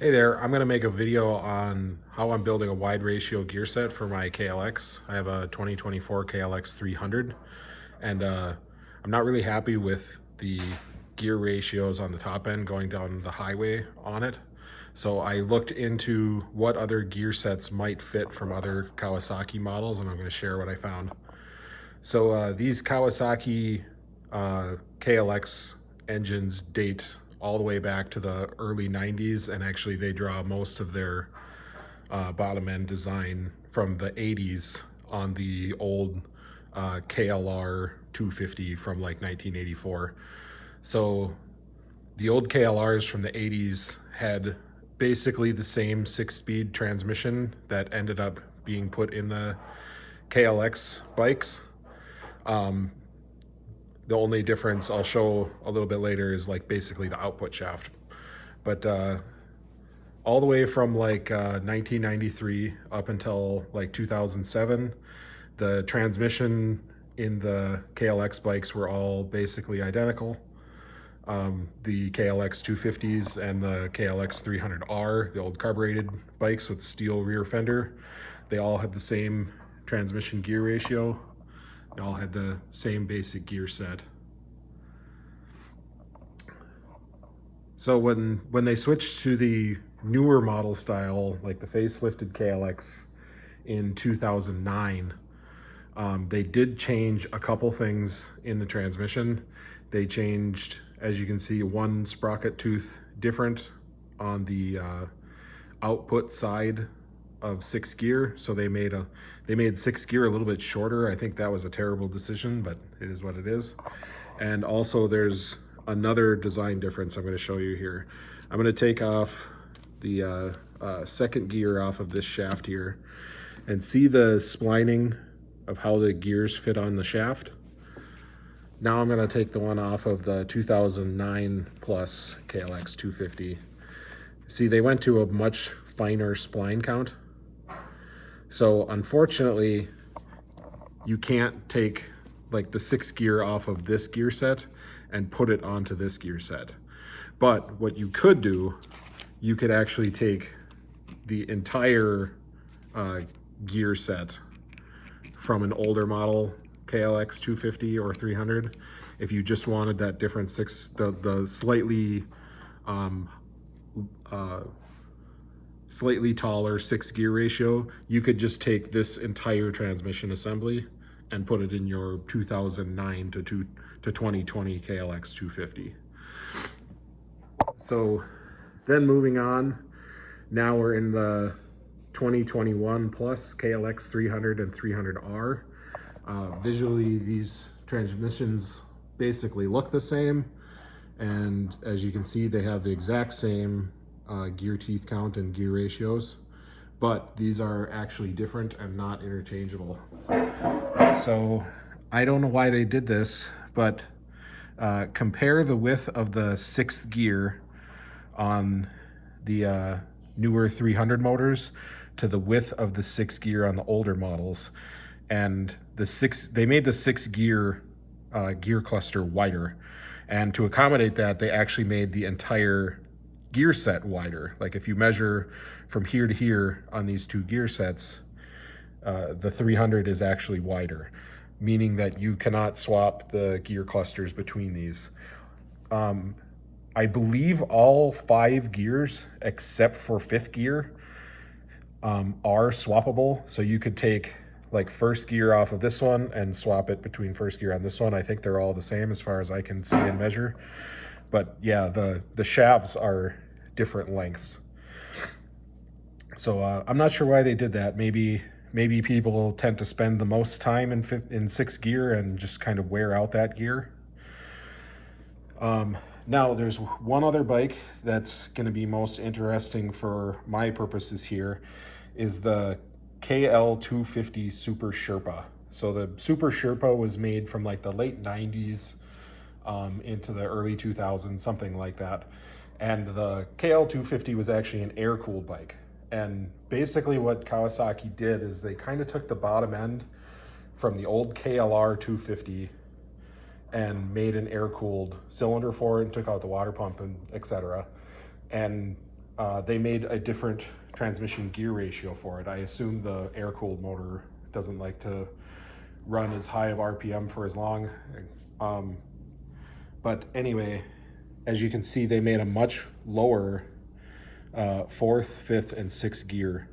Hey there, I'm going to make a video on how I'm building a wide ratio gear set for my KLX. I have a 2024 KLX 300 and I'm not really happy with the gear ratios on the top end going down the highway on it. So I looked into what other gear sets might fit from other Kawasaki models, and I'm going to share what I found. So these Kawasaki KLX engines date all the way back to the early 90s, and actually they draw most of their bottom end design from the 80s on the old KLR 250 from like 1984. So the old KLRs from the 80s had basically the same 6-speed transmission that ended up being put in the KLX bikes. The only difference I'll show a little bit later is like basically the output shaft. But all the way from like 1993 up until like 2007, the transmission in the KLX bikes were all basically identical. The KLX 250s and the KLX 300R, the old carbureted bikes with steel rear fender, they all had the same transmission gear ratio. They all had the same basic gear set. So when they switched to the newer model style, like the facelifted KLX in 2009, they did change a couple things in the transmission. They changed, as you can see, one sprocket tooth different on the output side of 6th gear. So they made 6th gear a little bit shorter. I think that was a terrible decision, but it is what it is. And also there's another design difference I'm going to show you here. I'm going to take off the 2nd gear off of this shaft here and see the splining of how the gears fit on the shaft. Now I'm going to take the one off of the 2009 plus KLX 250. See, they went to a much finer spline count. So unfortunately, you can't take like the 6th gear off of this gear set and put it onto this gear set. But what you could do, you could actually take the entire gear set from an older model KLX 250 or 300 if you just wanted that different the slightly taller 6 gear ratio. You could just take this entire transmission assembly and put it in your 2009 to 2020 KLX 250. So then moving on, now we're in the 2021 plus KLX 300 and 300R. Visually, these transmissions basically look the same, and as you can see, they have the exact same gear teeth count and gear ratios, but these are actually different and not interchangeable. So I don't know why they did this, but compare the width of the 6th gear on the newer 300 motors to the width of the 6th gear on the older models, and they made the 6th gear gear cluster wider, and to accommodate that, they actually made the entire gear set wider. Like if you measure from here to here on these two gear sets, the 300 is actually wider, meaning that you cannot swap the gear clusters between these. I believe all 5 gears except for 5th gear are swappable. So you could take like 1st gear off of this one and swap it between 1st gear on this one. I think they're all the same as far as I can see and measure. But yeah, the shafts are different lengths. So I'm not sure why they did that. Maybe people tend to spend the most time in 6th gear and just kind of wear out that gear. Now there's one other bike that's going to be most interesting for my purposes here, is the KL250 Super Sherpa. So the Super Sherpa was made from like the late 90s into the early 2000s, something like that. And the KL250 was actually an air-cooled bike. And basically what Kawasaki did is they kind of took the bottom end from the old KLR 250 and made an air-cooled cylinder for it and took out the water pump and etc. And they made a different transmission gear ratio for it. I assume the air-cooled motor doesn't like to run as high of RPM for as long. But anyway, as you can see, they made a much lower fourth, fifth, and sixth gear.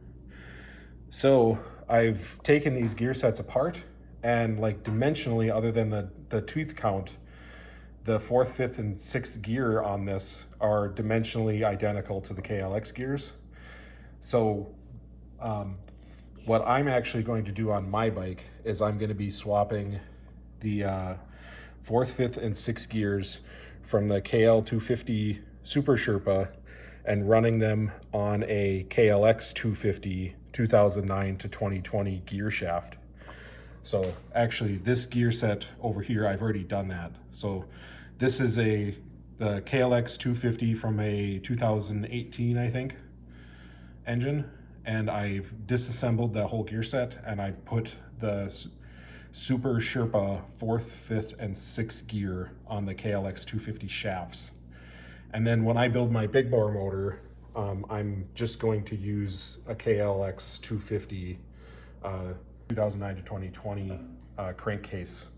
So I've taken these gear sets apart, and like dimensionally, other than the tooth count, the fourth, fifth, and sixth gear on this are dimensionally identical to the KLX gears. So what I'm actually going to do on my bike is I'm going to be swapping the fourth, fifth, and sixth gears from the KL250 Super Sherpa and running them on a KLX 250 2009 to 2020 gear shaft. So actually this gear set over here, I've already done that. So this is the KLX 250 from a 2018, I think, engine. And I've disassembled the whole gear set, and I've put the Super Sherpa fourth, fifth, and sixth gear on the KLX 250 shafts. And then when I build my big bore motor, I'm just going to use a KLX 250 2009 to 2020 crankcase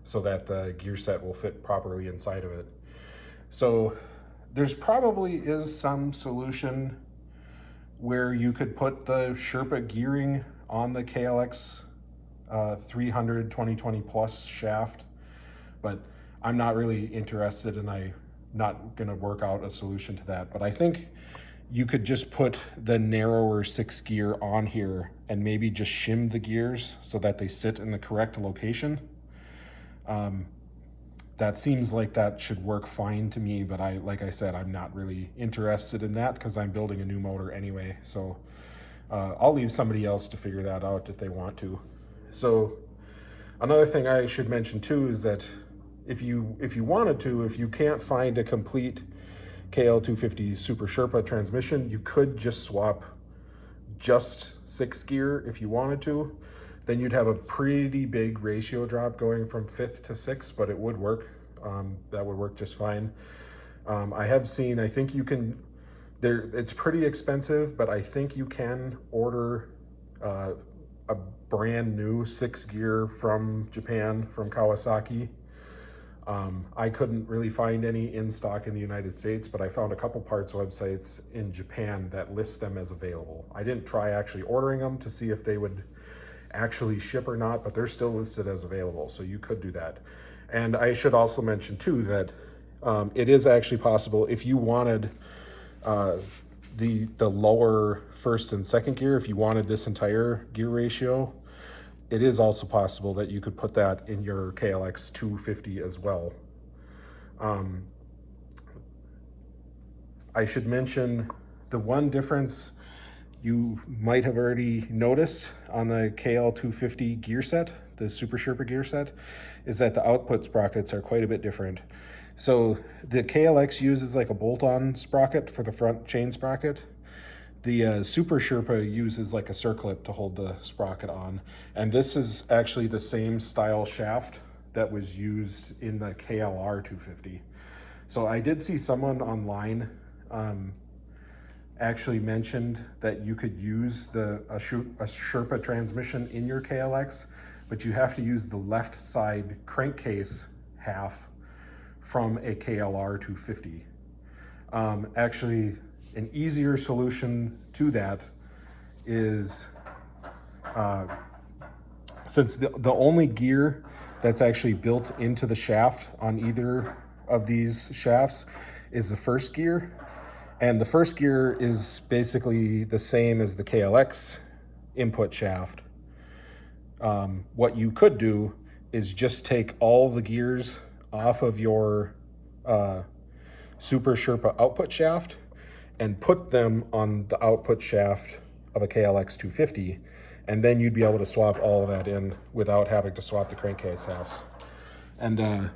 so that the gear set will fit properly inside of it. So there's probably is some solution where you could put the Sherpa gearing on the KLX 300 2020 plus shaft, but I'm not really interested, and I'm not going to work out a solution to that. But I think you could just put the narrower sixth gear on here and maybe just shim the gears so that they sit in the correct location. That seems like that should work fine to me, but like I said, I'm not really interested in that because I'm building a new motor anyway. So I'll leave somebody else to figure that out if they want to. So another thing I should mention too is that if you wanted to, if you can't find a complete KL250 Super Sherpa transmission, you could just swap just sixth gear if you wanted to. Then you'd have a pretty big ratio drop going from fifth to sixth, but it would work. That would work just fine. I have seen, I think you can, it's pretty expensive, but I think you can order a brand new sixth gear from Japan, from Kawasaki. I couldn't really find any in stock in the United States, but I found a couple parts websites in Japan that list them as available. I didn't try actually ordering them to see if they would actually ship or not, but they're still listed as available, so you could do that. And I should also mention too that it is actually possible if you wanted the lower first and second gear, if you wanted this entire gear ratio, it is also possible that you could put that in your KLX 250 as well. I should mention the one difference you might have already noticed on the KL250 gear set, the Super Sherpa gear set, is that the output sprockets are quite a bit different. So the KLX uses like a bolt-on sprocket for the front chain sprocket. The Super Sherpa uses like a circlip to hold the sprocket on. And this is actually the same style shaft that was used in the KLR 250. So I did see someone online actually mentioned that you could use a Sherpa transmission in your KLX, but you have to use the left side crankcase half from a KLR 250. Actually, an easier solution to that is, since the only gear that's actually built into the shaft on either of these shafts is the first gear, and the first gear is basically the same as the KLX input shaft. What you could do is just take all the gears off of your Super Sherpa output shaft and put them on the output shaft of a KLX 250, and then you'd be able to swap all of that in without having to swap the crankcase halves. And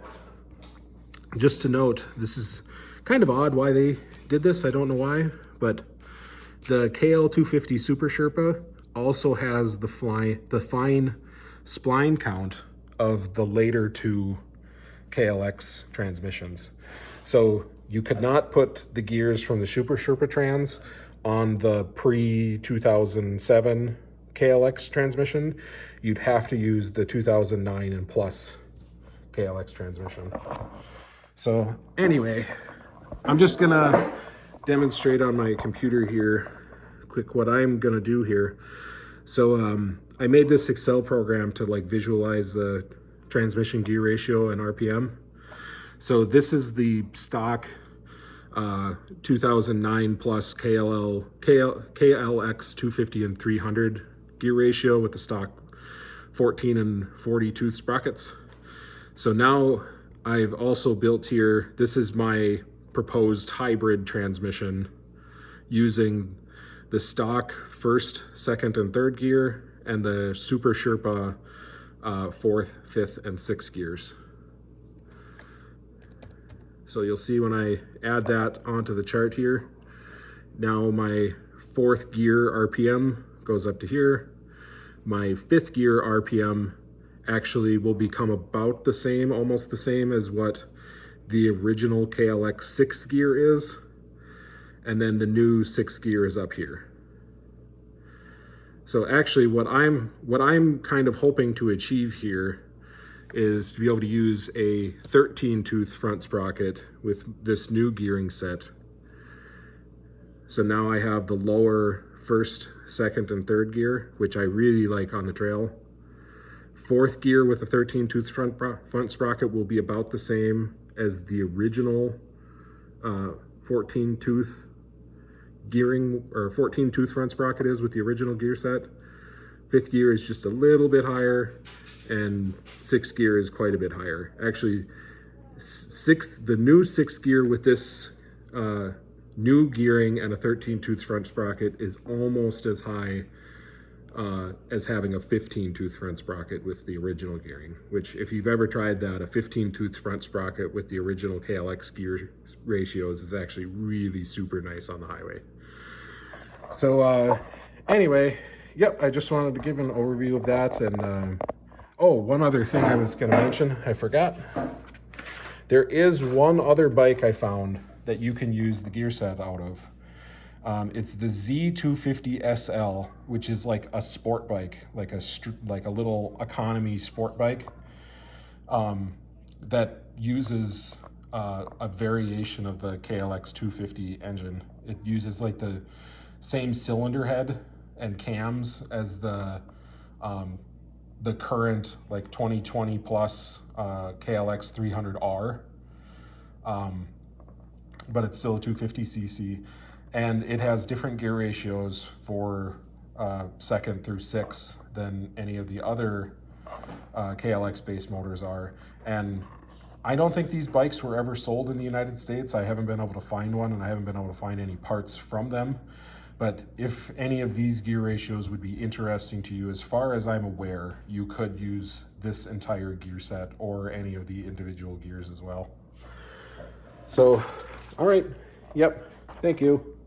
just to note, this is kind of odd why they did this, I don't know why, but the KL250 Super Sherpa also has the fine spline count of the later two KLX transmissions. So You could not put the gears from the Super Sherpa trans on the pre-2007 KLX transmission. You'd have to use the 2009 and plus KLX transmission. So anyway, I'm just gonna demonstrate on my computer here quick what I'm gonna do here. So I made this Excel program to like visualize the transmission gear ratio and RPM. So this is the stock 2009 plus KLX 250 and 300 gear ratio with the stock 14 and 40 tooth sprockets. So now I've also built here, this is my proposed hybrid transmission using the stock first, second, and third gear and the Super Sherpa fourth, fifth, and sixth gears. So you'll see when I add that onto the chart here, now my fourth gear RPM goes up to here. My fifth gear RPM actually will become about the same, almost the same as what the original KLX sixth gear is. And then the new sixth gear is up here. So actually what I'm kind of hoping to achieve here is to be able to use a 13 tooth front sprocket with this new gearing set. So now I have the lower first, second, and third gear, which I really like on the trail. Fourth gear with a 13 tooth front sprocket will be about the same as the original 14 tooth gearing, or 14 tooth front sprocket is with the original gear set. Fifth gear is just a little bit higher, and sixth gear is quite a bit higher. Actually, the new sixth gear with this new gearing and a 13 tooth front sprocket is almost as high as having a 15 tooth front sprocket with the original gearing, which if you've ever tried that, a 15 tooth front sprocket with the original KLX gear ratios is actually really super nice on the highway. So anyway, yep, I just wanted to give an overview of that. And oh, one other thing I was going to mention, I forgot. There is one other bike I found that you can use the gear set out of. It's the Z250 SL, which is like a sport bike, like a little economy sport bike that uses a variation of the KLX 250 engine. It uses like the same cylinder head and cams as the current like 2020 plus KLX 300R, but it's still a 250cc. And it has different gear ratios for second through sixth than any of the other KLX base motors are. And I don't think these bikes were ever sold in the United States. I haven't been able to find one, and I haven't been able to find any parts from them. But if any of these gear ratios would be interesting to you, as far as I'm aware, you could use this entire gear set or any of the individual gears as well. So, all right. Yep. Thank you.